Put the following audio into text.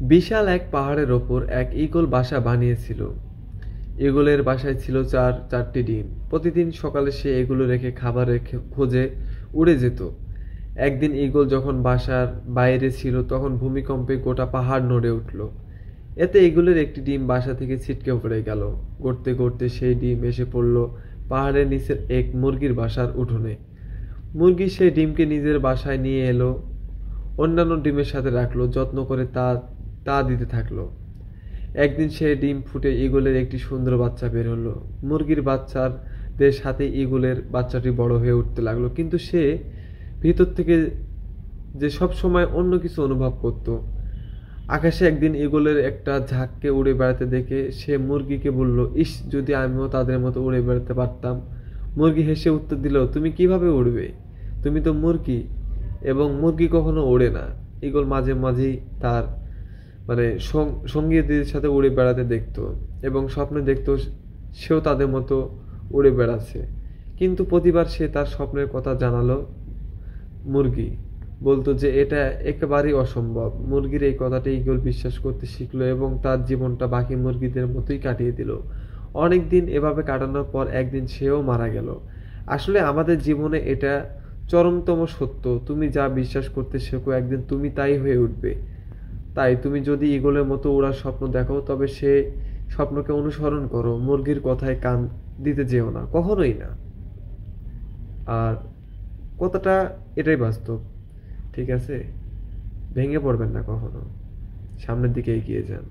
বিশাল এক পাহাড়ের ওপর এক ঈগল বাসা বানিয়েছিল। ঈগলের বাসায় ছিল চারটি ডিম। প্রতিদিন সকালে সে এগুলো রেখে খাবারের খোঁজে উড়ে যেত। একদিন ঈগল যখন বাসার বাইরে ছিল তখন ভূমিকম্পে গোটা পাহাড় নড়ে উঠল। এতে ঈগলের একটি ডিম বাসা থেকে ছিটকে পড়ে গেল। গড়তে গড়তে সেই ডিম এসে পড়ল পাহাড়ের নিচের এক মুরগির বাসার উঠোনে। মুরগি সেই ডিমকে নিজের বাসায় নিয়ে এলো, অন্যান্য ডিমের সাথে রাখলো, যত্ন করে তা তা দিতে থাকলো। একদিন সে ডিম ফুটে ঈগলের একটি সুন্দর বাচ্চা বের হলো। মুরগির বাচ্চাদের সাথে ঈগলের বাচ্চাটি বড় হয়ে উঠতে লাগলো, কিন্তু সে ভিতর থেকে যে সব সময় অন্য কিছু অনুভব করত। আকাশে একদিন ঈগলের একটা ঝাঁককে উড়ে বেড়াতে দেখে সে মুরগিকে বলল, ইস, যদি আমিও তাদের মতো উড়ে বেড়াতে পারতাম। মুরগি হেসে উত্তর দিল, তুমি কিভাবে উড়বে? তুমি তো মুরগি, এবং মুরগি কখনো ওড়ে না। ঈগল মাঝে মাঝেই তার সঙ্গীদের সাথে উড়ে বেড়াতে দেখতো এবং স্বপ্নে দেখতো সেও তাদের মতো উড়ে বেড়াচ্ছে। কিন্তু প্রতিবার সে তার স্বপ্নের কথা জানালো মুরগি বলতো যে এটা একেবারেই অসম্ভব। মুরগির এই কথাটি ঈগল বিশ্বাস করতে শিখলো এবং তার জীবনটা বাকি মুরগিদের মতোই কাটিয়ে দিল। অনেক দিন এভাবে কাটানোর পর একদিন সেও মারা গেল। আসলে আমাদের জীবনে এটা চরমতম সত্য, তুমি যা বিশ্বাস করতে শেখো একদিন তুমি তাই হয়ে উঠবে। তাই তুমি যদি ঈগলের মতো উড়ার স্বপ্ন দেখো তবে সে স্বপ্নকে অনুসরণ করো, মুরগির কথায় কান দিতে যেও না, কখনোই না। আর কথাটা এটাই বাস্তব, ঠিক আছে? ভেঙে পড়বেন না কখনো, সামনের দিকে এগিয়ে যান।